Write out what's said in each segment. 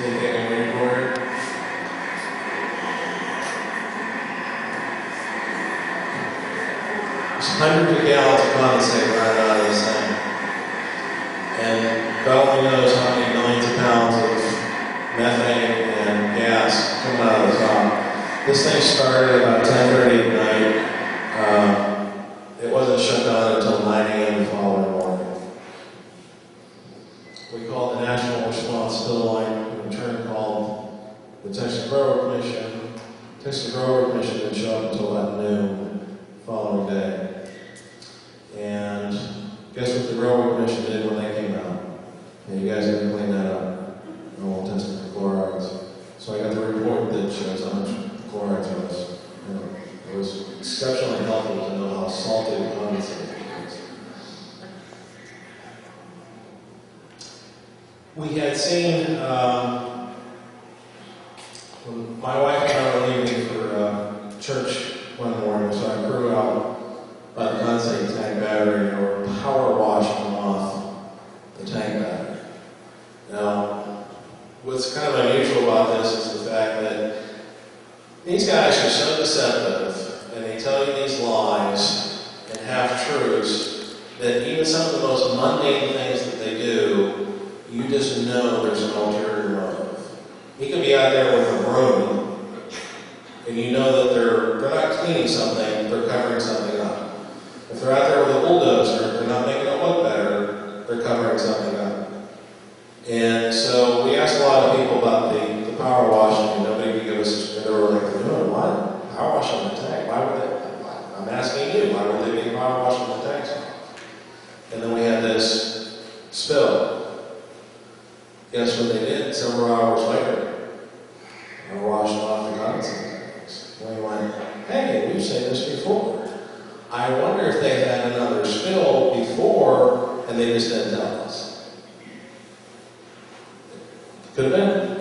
Anything I'm waiting for? There's hundreds of gallons of condensate running out of this thing. And God only knows how many millions of pounds of methane and gas coming out of the top. This thing started about 10:30 at night. It wasn't shut down until 9 a.m. the following morning. We called the National Response Spill Line, who in turn called the Texas Grower Commission. Texas Grower Commission didn't show up until about noon the following day. And guess what the Grower Commission did when they came out? And you guys didn't clean that up. I won't test it for chlorides. So I got the report that shows how much chlorides was. It was exceptionally helpful to know how salty the condensate was. We had seen, when my wife and I were leaving for church one morning, so I grew out by the condensate tank battery and we were power washing off the tank battery. Now, what's kind of unusual about this is the fact that these guys are so deceptive, and they tell you these lies and half-truths, that even some of the most mundane things that they do, you just know there's an ulterior motive. He could be out there with a broom, and you know that they're not cleaning something, they're covering something up. If they're out there with a bulldozer, they're not making it look better, they're covering something up. And so we asked a lot of people about the power washing, and nobody could give us, they were like, what? Power washing the tank? Why would they? I'm asking you, why would they be power washing the tanks? And then we had this spill. Guess what they did several hours later? They washed off the condensate tanks. And we went, hey, we've seen this before. I wonder if they had another spill before and they just didn't tell us. Could have been.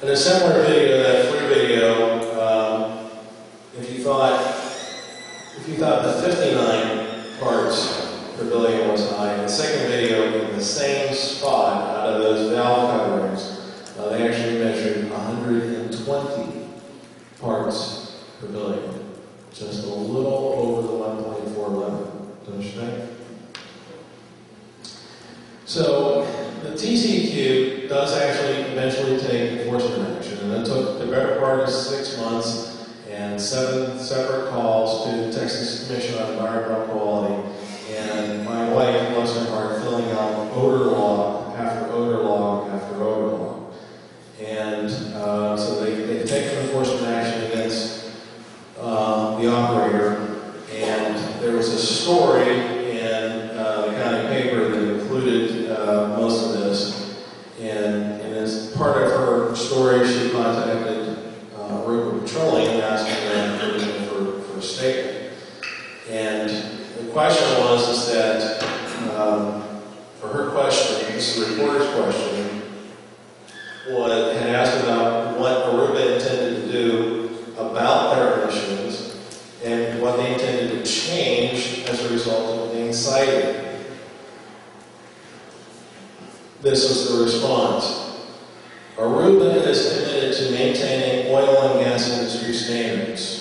In a similar video, that free video, if you thought the 59 parts per billion was high, the second video in the same spot out of those valve coverings, they actually measured 120 parts per billion, just a little over the 1.4 limit, don't you think? So the TCEQ does actually eventually take enforcement action, and it took the better part of 6 months and 7 separate calls to the Texas Commission on Environmental Quality, and my wife, bless her heart, filling out odor log after odor log after odor log. And so they've taken enforcement action against the operator, and there was a story in the county paper that included most of this, and as part of her story, she contacted River Petroleum asking them for a statement. And the question was is that for her question, this is the reporter's question, had asked about what Aruba intended to do about their emissions and what they intended to change as a result of being cited. This was the response. Aruba is committed to maintaining oil and gas industry standards.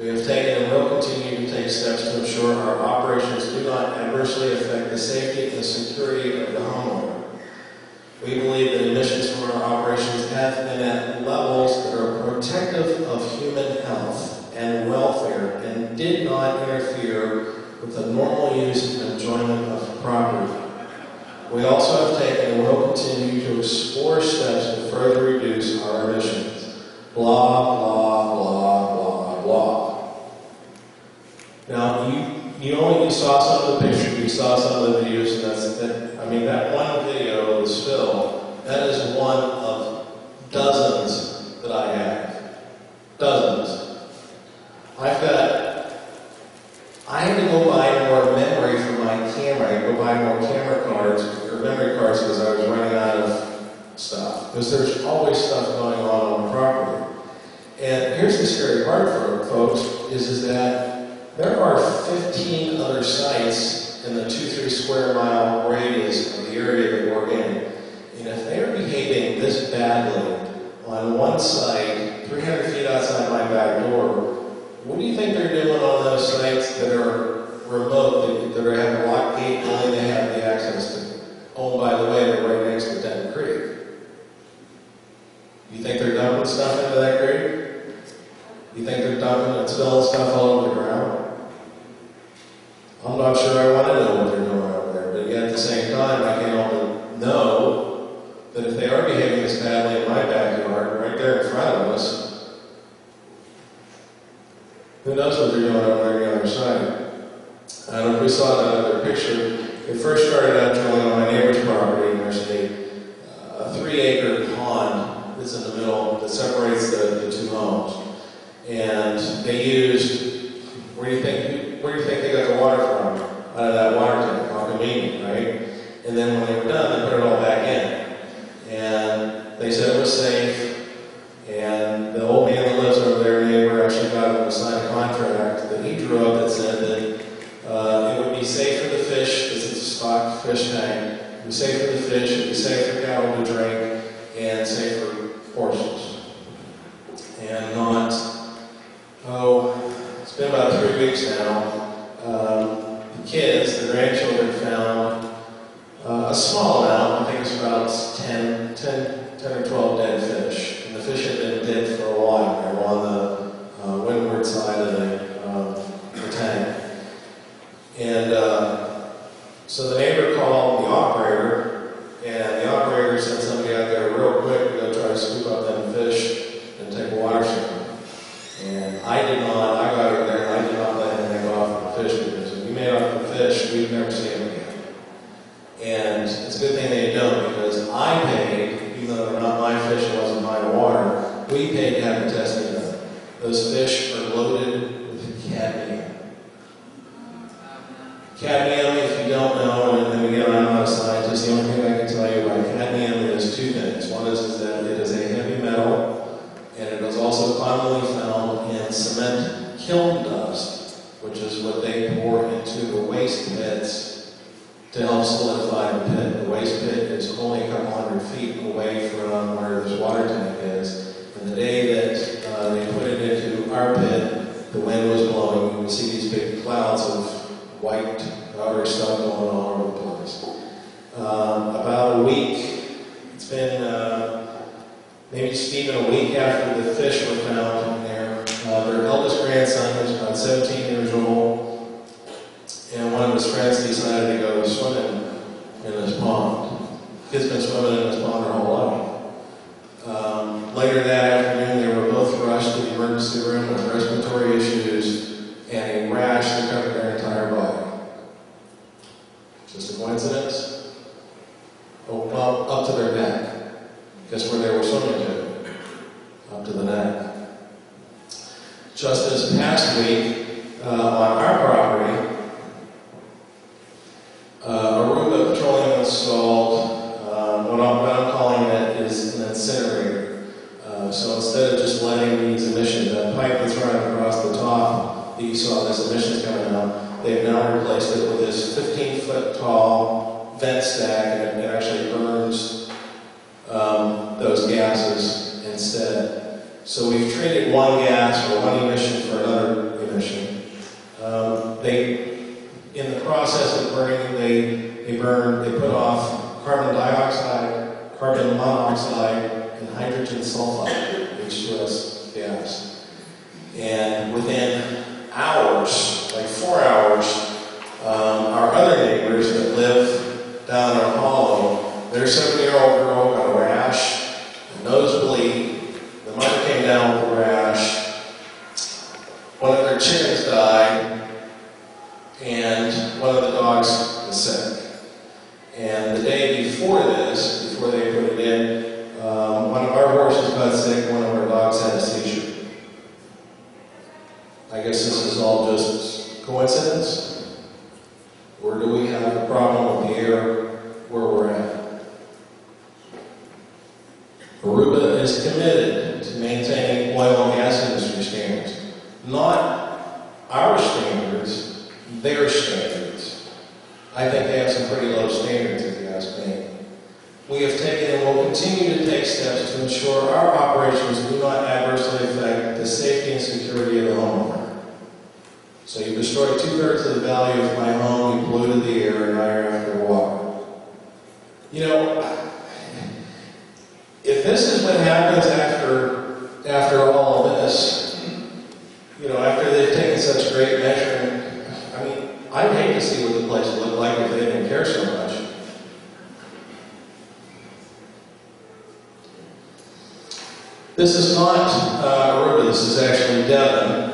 We have taken and will continue to take steps to ensure our operations do not adversely affect the safety and security of the homeowner. We believe that emissions from our operations have been at levels that are protective of human health and welfare and did not interfere with the normal use and enjoyment of property. We also have taken and will continue to explore steps to further reduce our emissions. Blah, blah, blah, blah, blah. Now, you saw some of the pictures, you saw some of the videos, and that one video of the spill, that is one of dozens that I have. Dozens. I had to go buy more memory for my camera. I had to go buy more camera cards, or memory cards, because I was running out of stuff. Because there's always stuff going on the property. And here's the scary part for folks, is that there are 15 other sites in the 2-3 square mile radius of the area that we're in. And if they're behaving this badly on one site, 300 feet outside my back door, what do you think they're doing on those sites that are remote, that have a locked gate, and only they have the access to? Oh, by the way, they're right next to Denton Creek. You think they're dumping stuff into that creek? You think they're dumping and spilling stuff all over the ground? I'm not sure I want to know what they're doing over there, but yet at the same time, I can only know that if they are behaving this badly in my backyard, right there in front of us, who knows what they're doing over there on the other side? I don't know if we saw that other picture. It first started out drilling on my neighbor's property, and there's a 3-acre pond that's in the middle that separates the two homes. And they used, where do you think they got the water from? Out of that water tank, how convenient, right? And then when they were done, they put it all back in. And they said it was safe. And the old man that lives over there, neighbor, actually got him to sign a contract that he drew up that said that it would be safe for the fish, because it's a stocked fish tank. It would be safe for the fish, it would be safe for cattle to drink, and safe for horses. And not, it's been about 3 weeks now. The kids, the grandchildren, found a small amount, I think it's about 10 or 12 dead fish. And the fish had been dead for a while. They were on the windward side of the tank. And so the neighbor called the operator, and the operator sent somebody out there real quick to go try to scoop up them fish and take a water sample. And I got over there and I did not let anything off the fish, because if we made off the fish, we'd never see them again. And it's a good thing they don't, because I paid, even though they're not my fish, it wasn't my water, we paid to have it tested done. Those fish are loaded with cadmium. Cadmium, if you don't know, and again, I'm not a scientist, the only thing I can tell you about cadmium is 2 things. One is that it is a heavy metal, and it is also commonly found in cement kiln dust, which is what they pour into the waste pits to help solidify the pit. The waste pit is only a couple hundred feet away from where this water tank is. And the day that they put it into our pit, the wind was blowing, and we see these big clouds of white powdery stuff going all over the place. About a week, it's been maybe just even a week after the fish were found in there. Their eldest grandson was about 17 years old, and one of his friends decided to go swimming in this pond. Kid's been swimming in this pond their whole life. Later that afternoon, they were both rushed to the emergency room with respiratory issues and a rash that covered their entire body. Just a coincidence? Oh, well, up to their neck. Guess where they were swimming to? Up to the neck. Just this past week, on our property, Aruba Petroleum installed what I'm calling it is an incinerator. So instead of just letting these emissions, that pipe that's running across the top that you saw, this emissions coming out, they've now replaced it with this 15-foot tall vent stack, and it actually burns those gases instead. So we've treated one gas or one emission for another emission. In the process of burning, they put off carbon dioxide, carbon monoxide, and hydrogen sulfide, H2S gas. And within hours, like 4 hours, our other neighbors that live down our hollow, their 7-year-old girl got a rash, a nosebleed. The mother came down with a rash. One of their chickens died, and one of the dogs was sick. And the day before this, before they put it in, one of our horses got sick, one of our dogs had a seizure. I guess this is all just coincidence? Or do we have a problem with the air where we're at? Aruba is committed to maintaining oil and gas industry standards. Not our standards, their standards. I think they have some pretty low standards, if you ask me. We have taken and will continue to take steps to ensure our operations do not adversely affect the safety and security of the homeowner. So you destroyed 2/3 of the value of my home, you polluted the air, and now you're after water. You know, if this is what happens after all of this, you know, after they've taken such great measure, I mean, I'd hate to see what the place would look like if they didn't care so much. This is not Aruba, this is actually Devon.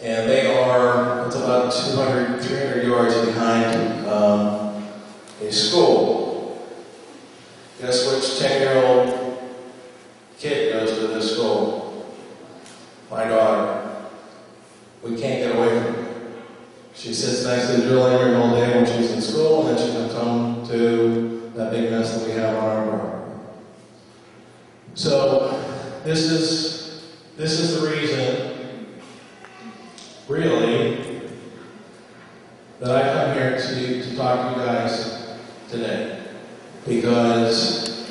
And they are, it's about 200, 300 yards behind a school. Guess which 10-year-old kid goes to this school? My daughter. We can't get away from her. She sits next to the drilling rig all day when she's in school, and then she comes home to that big mess that we have on our property. So this is the reason, really, that I come here to talk to you guys today. Because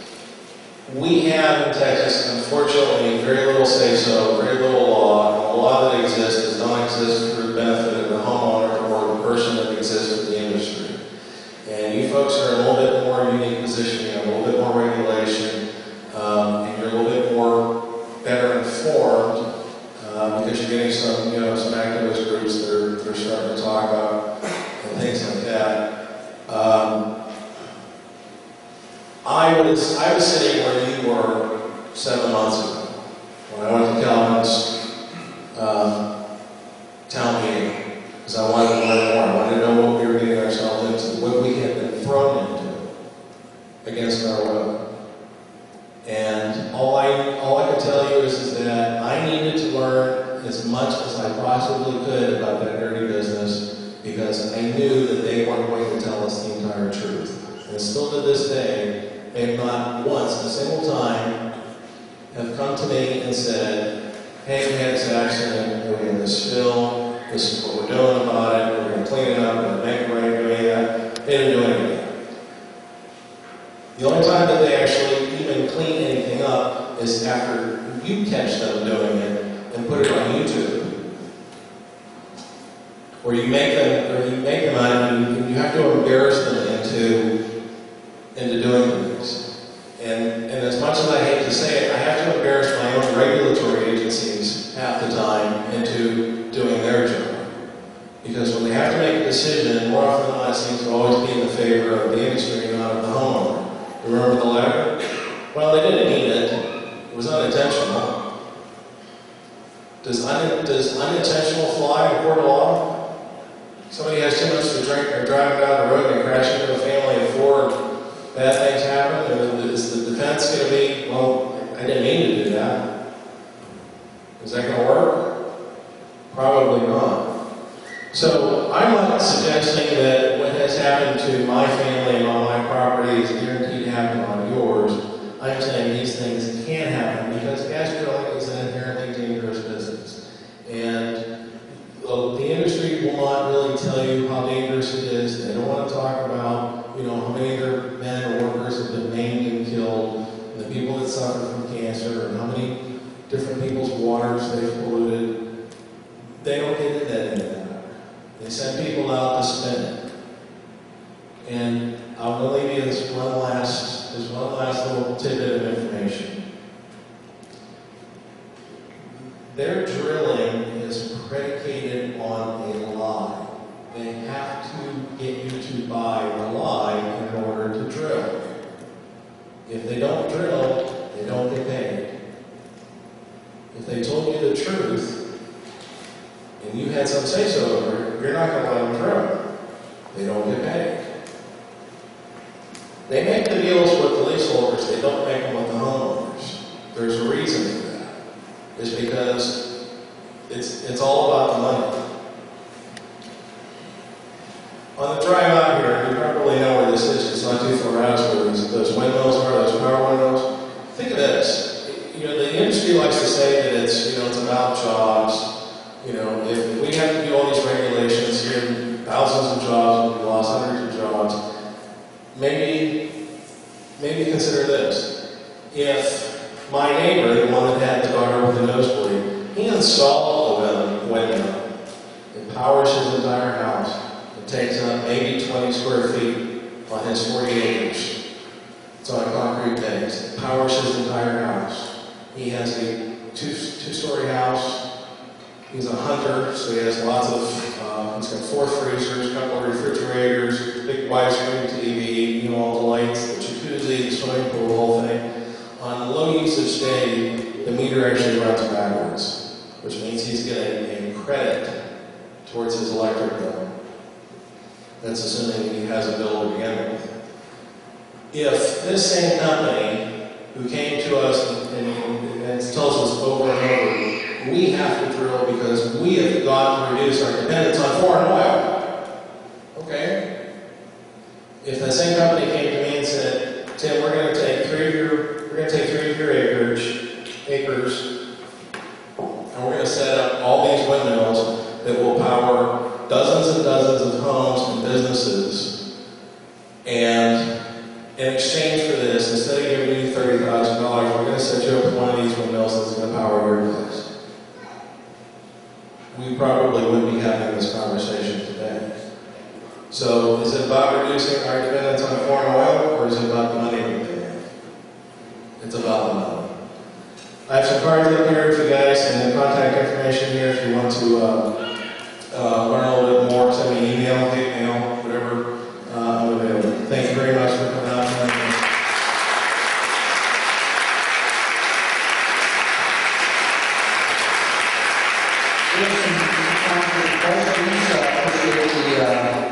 we have in Texas, unfortunately, very little say-so, very little law, and the law that exists does not exist for the benefit of the homeowner or the person that exists with the industry. And you folks are in a little bit more unique position, you have a little bit more regulation, and you're a little bit more better informed because you're getting some, you know, some activist groups that are starting to talk about and things like that. I was sitting where you were 7 months ago when I went to Calvin's town meeting because I wanted to learn more. I wanted to know what we were getting ourselves into, what we had been thrown into against our will. And all I can tell you is that I needed to learn as much as I possibly could about that dirty business because I knew that they weren't going to tell us the entire truth. And still to this day, they have not once, a single time, have come to me and said, hey, we had this accident, we had this spill, this is what we're doing about it, we're going to clean it up, we're going to make it right, doing that. They didn't do any of that. The only time that they actually even clean anything up is after you catch them doing it and put it on YouTube. Or you make them out and you have to embarrass them into doing things. And as much as I hate to say it, I have to embarrass my own regulatory agencies half the time into doing their job. Because when they have to make a decision, more often than not, it seems to always be in the favor of the industry and not of the homeowner. Remember the letter? Well, they didn't mean it. It was unintentional. Does unintentional fly in a court of law? Somebody has too much to drink, they're driving down the road and they crash into a family of 4, bad things happen, and is the defense going to be, well, I didn't mean to do that. Is that going to work? Probably not. So I'm not suggesting that what has happened to my family and on my property is guaranteed to happen on yours. I'm saying these things can happen because gas drilling is an inherently dangerous business. And the industry will not really tell you how dangerous it is. They don't want to talk about, you know, how many of their men or workers have been maimed and killed, and the people that suffer from cancer, and how many different people's waters they've polluted. They don't get into that. They send people out to spin it. And I'm going to leave you this one last little tidbit of information. Their drilling is predicated on a lie. They have to get you to buy the lie in order to drill. If they don't drill, they don't get paid. If they told you the truth, and you had some say-so over it, you're not going to let them drill. They don't get paid. They make the deals with the leaseholders, they don't make them with the homeowners. There's a reason for that. It's because it's all about the money. On the drive out here, you probably know where this is. It's not too far out where those windmills are, those power windows. Think of this. You know, the industry likes to say that it's about jobs. You know, if we have to do all these regulations here, thousands of jobs, we lost hundreds of jobs. Maybe consider this. If my neighbor, the one that had the daughter with the nosebleed, he installed a window. It powers his entire house. It takes up maybe 20 square feet on his 40 acres. It's on a concrete base. It powers his entire house. He has a two-story house. He's a hunter, so he has lots of, he's got 4 freezers, a couple of refrigerators, big widescreen TV, all the lights, the jacuzzi, the swimming pool, the whole thing. On a low usage day, the meter actually runs backwards, which means he's getting a credit towards his electric bill. That's assuming he has a bill to begin with. If this same company who came to us and tells us over and over, we have to drill because we have got to reduce our dependence on foreign oil. Okay? If that same company came to me and said, Tim, we're going to take 3 of your acres, and we're going to set up all these windmills that will power dozens and dozens of homes and businesses, and in exchange for this, instead of giving you $30,000, we're going to set you up with one of these windmills that's going to power your place. We probably wouldn't be having this conversation today. So, is it about reducing our dependence on foreign oil, or is it about the money we pay? It's about the money. I have some cards up here for you guys, and the contact information here if you want to learn a little bit more. Send me an email, hate mail, whatever. I'm available. Thank you very much for coming out tonight.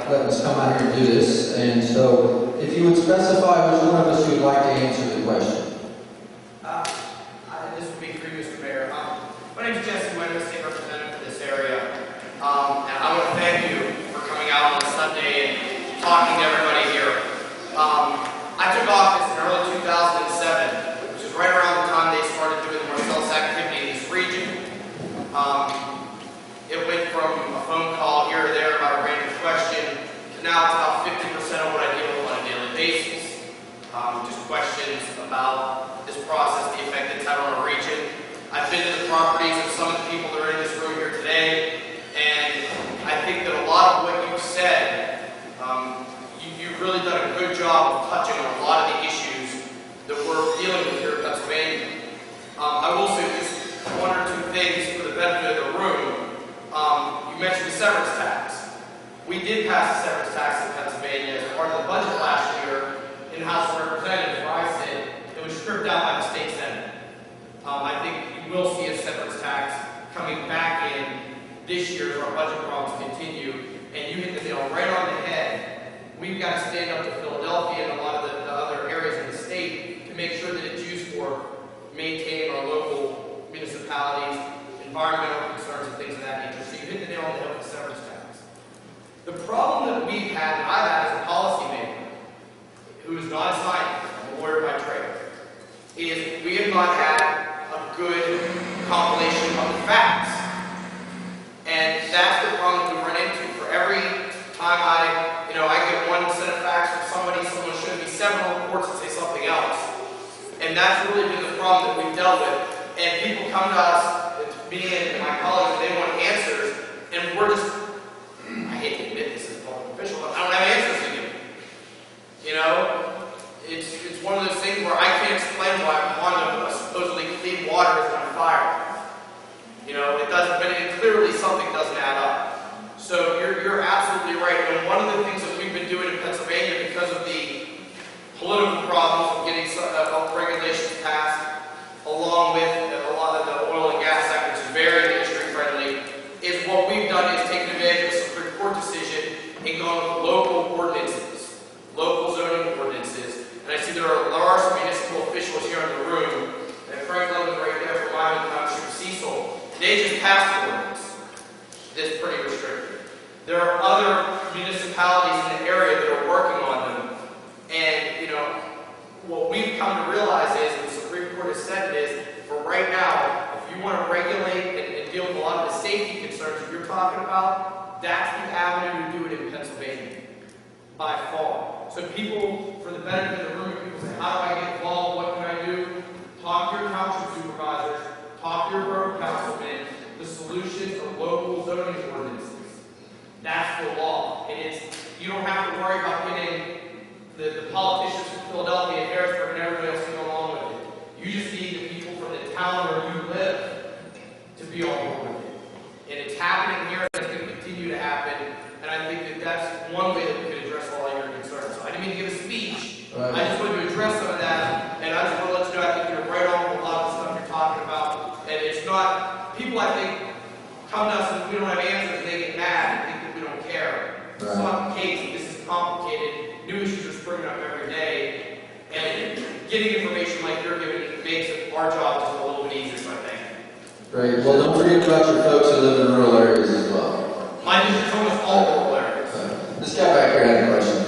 Letting us come out here and do this. And so, if you would specify which one of us you would like to answer the question. This would be for you, Mr. Mayor. My name is Jesse Wynn, State Representative for this area. And I want to thank you for coming out on Sunday and talking to everybody here. I took office in early 2007, which is right around the time they started doing the Marcellus activity in this region. It went from a phone call here or there about a random question to now it's about 50% of what I deal with on a daily basis. Just questions about this process, the effect it's had on our region. I've been to the properties of some of the people that are in this room here today, and I think that a lot of what you've said, you've really done a good job of touching on a lot of the issues that we're dealing with here in Pennsylvania. I will say just 1 or 2 things for the benefit of the room. You mentioned the severance tax. We did pass the severance tax in Pennsylvania as part of the budget last year in the House of Representatives, where I sit. It was stripped out by the state Senate. I think you will see a severance tax coming back in this year as our budget problems continue. And you hit the nail right on the head. We've got to stand up to Philadelphia and a lot of the other areas in the state to make sure that it's used for maintaining our local municipalities, environmental concerns, and things of that nature. So you hit the nail on the head with the severance tax. The problem that we've had, that I've had as a policymaker, who is not a scientist, I'm a lawyer by trade, is we have not had a good compilation of the facts. And that's the problem that we run into. For every time I get one set of facts from somebody, someone shows me 7 reports that say something else. And that's really been the problem that we've dealt with. And people come to us, me and my colleagues, and they want answers, and we're just, I hate to admit this is public official, but I don't have answers to give. It's one of those things where I can't explain why a pond of supposedly clean water is on fire. It doesn't, but clearly something doesn't add up. So you're absolutely right. And one of the things that we've been doing in Pennsylvania, because of the political problems of getting regulations passed, along with a lot of the oil and gas sector, which is very industry friendly, is what we've done is taken advantage of a Supreme Court decision and gone with local ordinances, local zoning ordinances. And I see there are some municipal officials here in the room, and Frank Levin's right there from Lyman Township, Cecil. They just passed an ordinance that's pretty restrictive. There are other municipalities in the area that are working on them. And, what we've come to realize is, and the Supreme Court has said it is, for right now, if you want to regulate and deal with a lot of the safety concerns that you're talking about, that's the avenue to do it in Pennsylvania. by far. So people, for the benefit of the room, people say, how do I get involved? What can I do? Talk to your township supervisors, talk to your borough councilman. The solutions are local zoning ordinances. That's the law. And you don't have to worry about getting the politicians from Philadelphia, Harrisburg, and everybody else to go along with it. You just need the people from the town where you live to be on board with it. And it's happening here, and it's going to continue to happen. And I think that that's one way that we could address all your concerns. So I didn't mean to give a speech. Right. I just wanted to address some of that. And I just want to let you know, I think you're right on with a lot of the stuff you're talking about. And it's not, people I think come to us and we don't have answers, and they get mad and think that we don't care. Right. It's not the case. This is complicated. New issues are springing up every day. And getting information like you're giving makes our job just a little bit easier, so I think. Great. Well, don't forget about your folks who live in rural areas as well. My district's almost all rural areas. This guy back here had a question.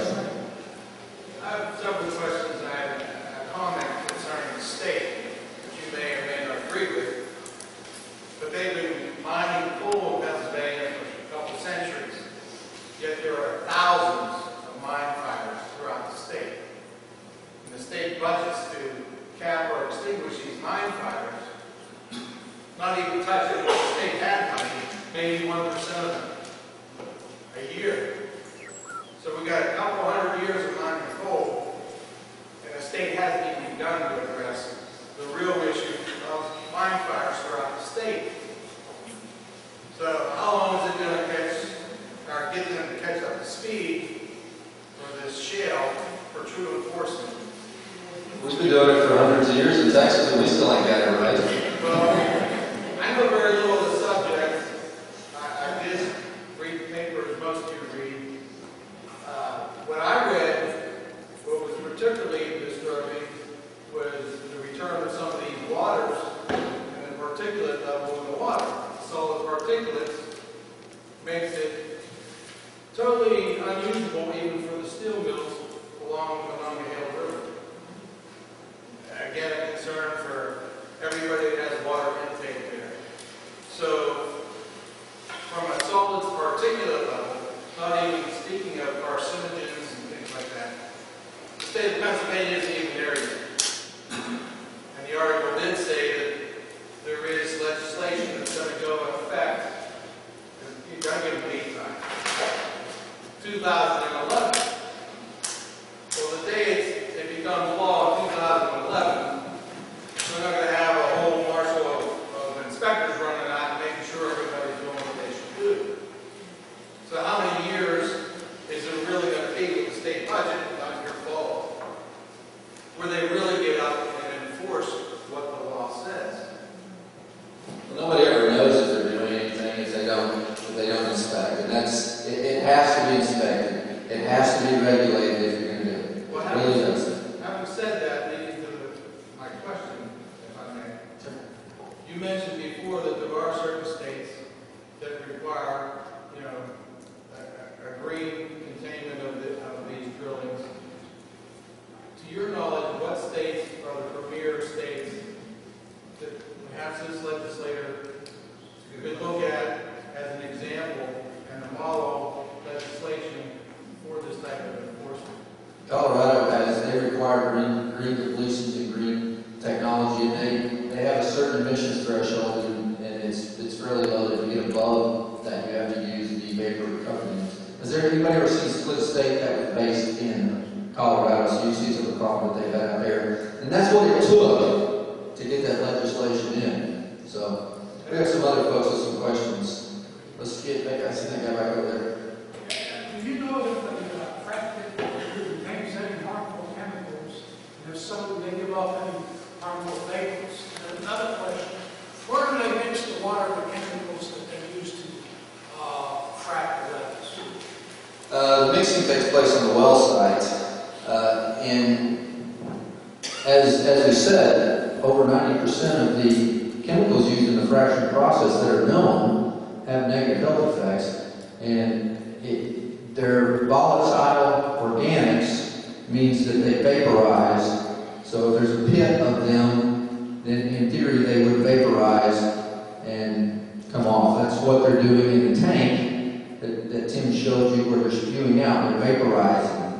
I have several questions. I have a comment concerning the state, which you may or may not agree with. But they've been mining coal in Pennsylvania for a couple centuries. Yet there are thousands of mine fires throughout the state. And the state budgets to cap or extinguish these mine fires, not even touching what the state had money, maybe 1% of them a year. So we got a couple hundred years of mining coal, and the state hasn't even begun to address the real issue of mine fires throughout the state. So how long is it going to get them to catch up to speed for this shale for true enforcement? We've been doing it for hundreds of years in Texas, and we still ain't got it right. Well, I know very little of the subject. I did read the paper as most of you read. What I read, what was particularly disturbing was the return of some of these waters and the particulate level in the water. Solid particulates makes it totally unusable even for the steel mills along the Monongahela River. Again, a concern for everybody that has water intake there. So, from a solids particulate level, not even speaking of carcinogens and things like that, the state of Pennsylvania isn't even there yet. And the article did say that there is legislation that's going to go into effect. You've got to give them lead time. 2011. Well, the day it becomes law in 2011, we're not going to have a whole marshal of inspectors running out and making sure everybody's doing what they should do. So how many years is it really going to be with the state budget, not your fault, where they really get up and enforce what the law says? Well, nobody ever knows if they're doing anything if they don't inspect. And it has to be inspected. It has to be regulated if you're going to do it. Well, having said that, leading to my question, if I may. Sure. You mentioned before that there are certain states that require, a green containment of these drillings. To your knowledge, what states are the premier states that perhaps this legislator could look at as an example and a model legislation for this type of enforcement? Colorado they require green completions and green technology, and they have a certain emissions threshold, and it's fairly low. If you get above that, you have to use the vapor recovery units. Has there anybody ever seen Split State that was based in Colorado? So you see some of the problem that they've had out there, and that's what it took to get that legislation in. So we have some other folks with some questions. Let's get back. I see that guy back over there. Do you know that the practice contains any harmful chemicals, and if so, they give off any harmful vapors? And another question, where do they mix the water with chemicals that they use to frack the wells? The mixing takes place on the well sites, and as we said, over 90% of the chemicals used in the fracturing process that are known have negative health effects, and they're volatile organics, means that they vaporize. So if there's a pit of them, then in theory they would vaporize and come off. That's what they're doing in the tank that Tim showed you where they're spewing out. They're vaporizing.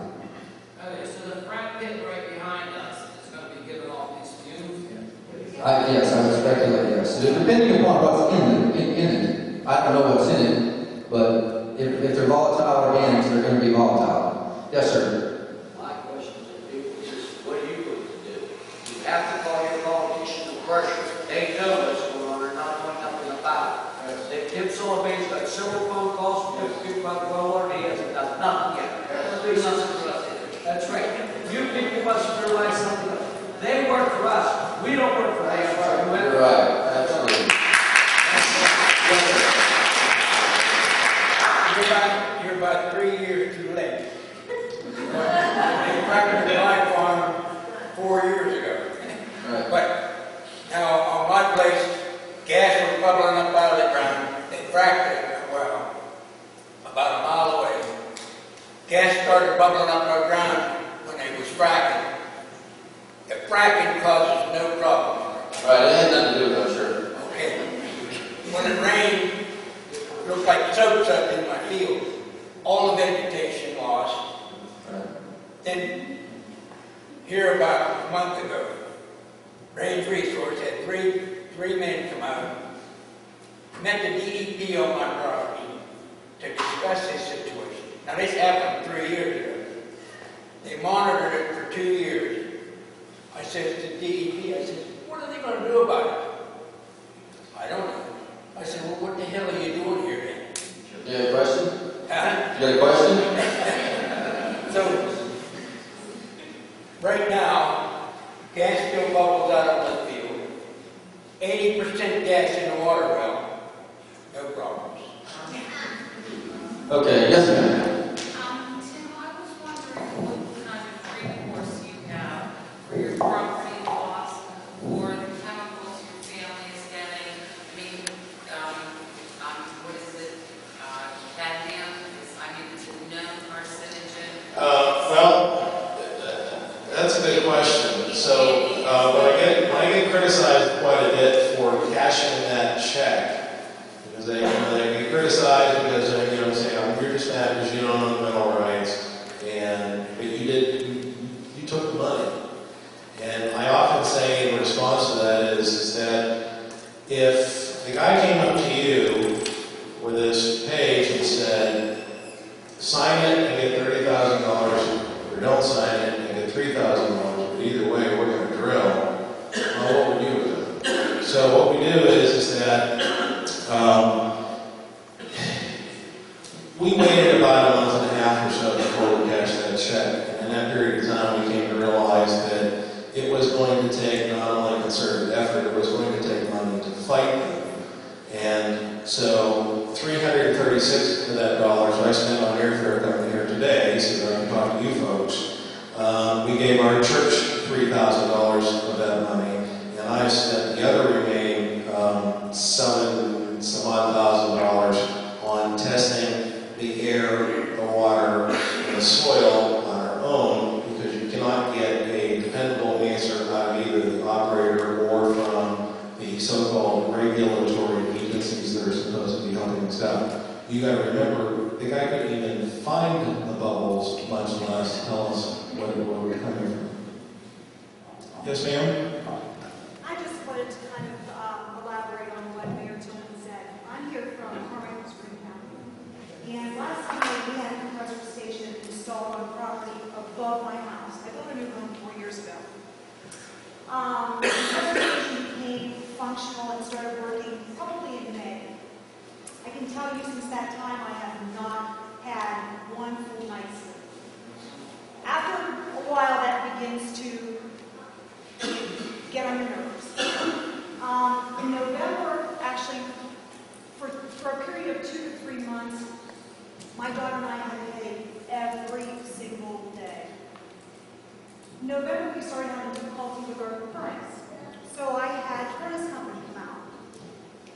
Yes, I would speculate, yes. Depending upon what's in it. I don't know what's in it, but if they're volatile organics, they're going to be volatile. Yes, sir. My question is, what are you going to do? You have to call your politicians and pressure. They know what's going on, they're not doing nothing about it. Tim Sullivan's got several phone calls from people about the well water, he hasn't done nothing yet. That's right. You people must realize something. They work for us, we don't work for them. You're right, absolutely. You're about 3 years too late. They practiced my farm 4 years ago. Right. But now on my place, gas was bubbling up out of the ground. They fracked it, well, about a mile away. Gas started bubbling up out of the ground when they was fracking. The fracking causes no problem. Right, it had nothing to do with that, sure. Okay. When it rained, it looked like soaks up in my field. All the vegetation lost. Right. Then, here about a month ago, Range Resource had three men come out, met the DEP on my property to discuss this situation. Now this happened 3 years ago. They monitored it for 2 years. I said to DEP, I said, what are they going to do about it? I don't know. I said, well, what the hell are you doing here then? You got a question? Huh? You got a question? So, right now, gas still bubbles out of the field. 80% gas in the water well. No problems. Okay, yes, ma'am. Tim, I was wondering what kind of recourse you have for your property loss or the chemicals your family is getting. I mean, what is it? Cadmium is, it's a known carcinogen. Well, that's a good question. So, when I get criticized quite a bit for cashing that check, because they get criticized because saying, you're just mad because you don't own the mineral rights, but you took the money. And I often say in response to that is that if the guy came up to you with this page and said, sign it and get $30,000, or don't sign it and get $3,000, but either way, we're going to drill, well, what would you do? So what we do is that we waited about a month and a half or so before we cashed that check. And in that period of time, we came to realize that it was going to take not only concerted effort, it was going to take money to fight them. And so $336 of that dollars I spent on airfare coming here today, so that I can talk to you folks. We gave our church $3,000 of that money, and I spent the other remaining some odd $1,000 on testing the air, the water, and the soil on our own, because you cannot get a dependable answer out of either the operator or from the so-called regulatory agencies that are supposed to be helping us out. You got to remember, the guy couldn't even find the bubbles, much less tell us where they were coming from. Yes, ma'am? I just wanted to kind of elaborate on what Mayor Tillman said. I'm here from Carmichael Spring County. And last summer, we had a compressor station installed on property above my house. I built a new home 4 years ago. The compressor station became functional and started working probably in May. I can tell you since that time, I have not had one full night's sleep. After a while, that begins to get on your nerves. In November, actually, for a period of 2 to 3 months, my daughter and I had a headache every single day. In November, we started having difficulty with our furnace. So I had furnace company come out.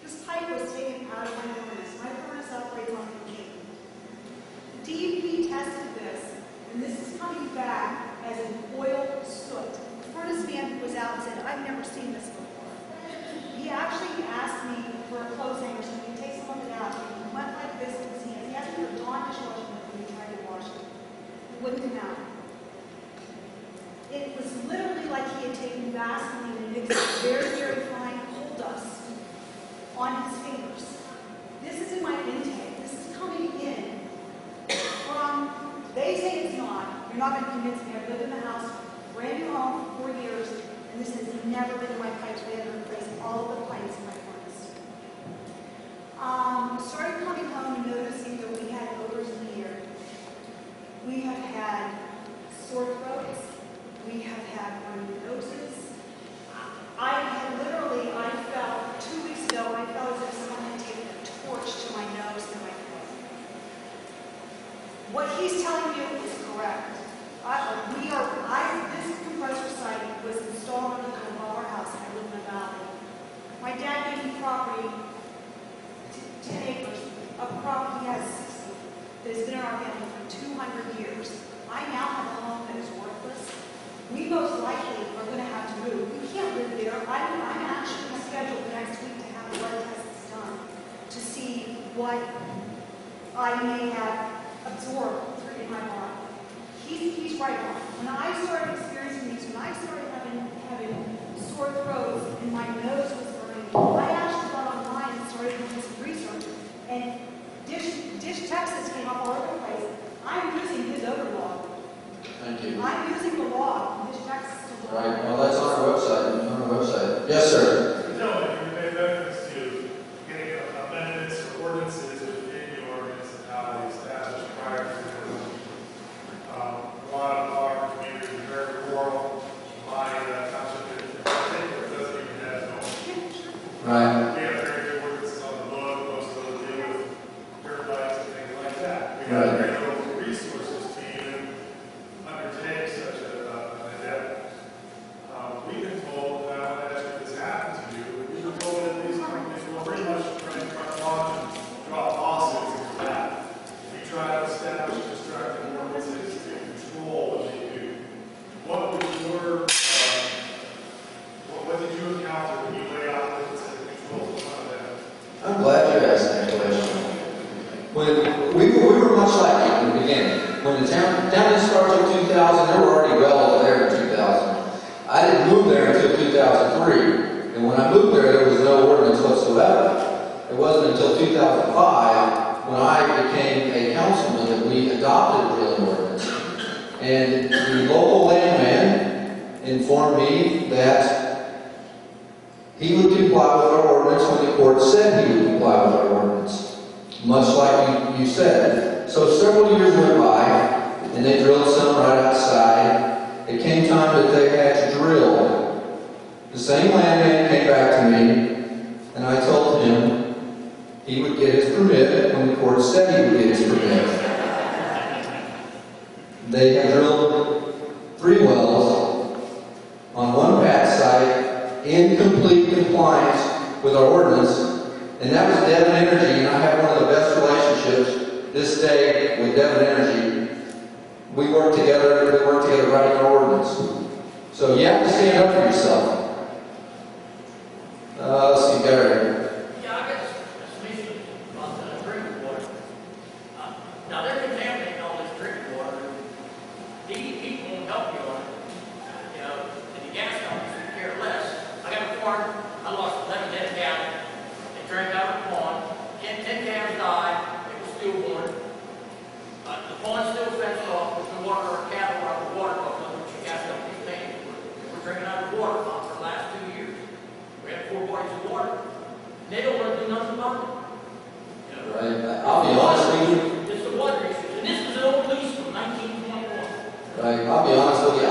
This pipe was taken out of my furnace. My furnace operates on cocaine. DEP tested this, and this is coming back as an oil soot. The furnace man was out and said, I've never seen this before. He actually asked me for a clothes hanger so he could take some of it out. He went like this with his hands. He asked me for a Dawn dishwashing liquid when he tried to wash it. It wouldn't come out. It was literally like he had taken Vaseline and and this has never been in my pipes. We had to replace all of the pipes in my furnace. Started coming home and noticing that we had odors in the air. We have had sore throats. We have had runny noses. I felt, 2 weeks ago, I felt as if someone had taken a torch to my nose and my throat. What he's telling you is correct. This compressor site was installed on the hill above our house, and I live in a valley. My dad gave me property, 10 acres, of property he has 60, that has been in our family for 200 years. I now have a home that is worthless. We most likely are going to have to move. We can't live there. I'm actually scheduled next week to have a blood test done to see what I may have absorbed in my body. He's right on. When I started experiencing these, when I started having sore throats and my nose was burning, I actually got online and started doing some research. And Dish Texas came up all over the place. I'm using his odor log. Thank you. I'm using the log from Dish Texas. Right, well, that's on our website. Yes, sir. No, you made reference to getting amendments or ordinances within your municipality established prior to the a lot of our communities are very rural. My township in particular doesn't even have zoning. Right. We have very good ordinances on the book, most of them deal with dirt bikes and things like that. We have very little resources to even undertake such an endeavor. We've been told, and I want to ask if this happened to you, we've been told that these companies will pretty much try and front launch and drop lawsuits into that. We try to establish constructive ordinances to control what they do. What was your, what did you encounter when you laid out ordinances to control some of that? I'm glad you asked that question. When we were much like you in the beginning. When the town didn't start until 2000, they were already well there in 2000. I didn't move there until 2003, and when I moved there was no ordinance whatsoever. It wasn't until 2005 when I became a councilman that we adopted a drilling ordinance. And the local landman informed me that he would comply with our ordinance when the court said he would comply with our ordinance, much like you said. So several years went by, and they drilled some right outside. It came time that they had to drill. The same landman came back to me, and I told him he would get his permit when the court said he would get his permit. They had drilled 3 wells on one pad site in complete compliance with our ordinance, and that was Devon Energy, and I have one of the best relationships this day with Devon Energy. We work together writing our ordinance. So you have to stand up for yourself. Let's see, Gary. Yeah, I got some issues about drinking water. Now they're contaminating all this drinking water. DEP won't help you on it. And the gas companies would care less. I got a farm, I lost 11 dead cattle. They drank out of the pond. 10 calves died. It was stillborn. The pond's still fenced off. We can water our cattle out of the water buffalo, which the gas company's paying for. We're drinking out of the water pump for the last 2 years. We have 4 bodies of water. And they don't want to do nothing about it. Right. I'll be honest with you. It's the water issues. And this was an old lease from 1921. Right. I'll be honest with you.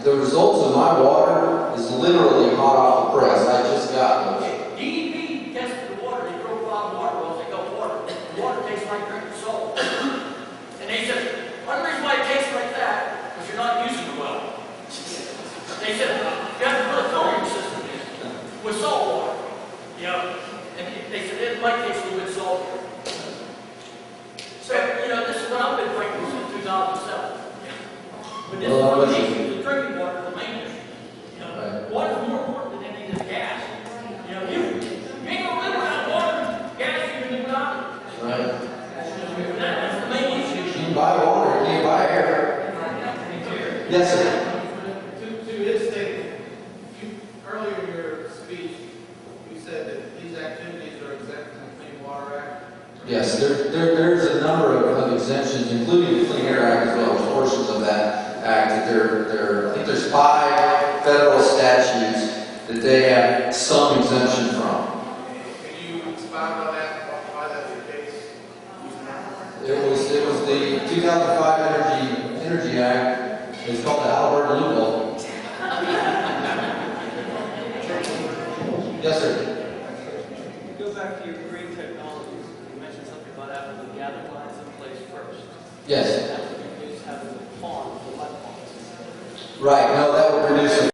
The results of my water is literally hot off the press. I just got those. DEP tested the water. They drove 5 water wells. They got water. The water tastes like drinking salt. And they said, one reason why it tastes like that is you're not using the well. They said, you have to put a filtering system in with salt water. And they said it might taste a little bit saltier. So, this is what I've been drinking since 2007. But this is one of the issues, the drinking water, the main issue. Water is more important than any of this gas. You ain't gonna live without water. Gas, you can live without it. Right. That's the main issue. You can buy water, you can't buy air. Yes, sir. To his statement, earlier in your speech, you said that these activities are exempt from the Clean Water Act. Yes, there's a number of exemptions, including the Clean Air Act as well, portions of that act. I think there's 5 federal statutes that they have some exemption from. Can you expound on that, why that's the case? It was the 2005 Energy Act. It's called the Halliburton loophole. Yes, sir. Go back to your green technologies. You mentioned something about having the gather lines in place first. Yes. That would reduce having the pond, the mud ponds. Right. No, that would reduce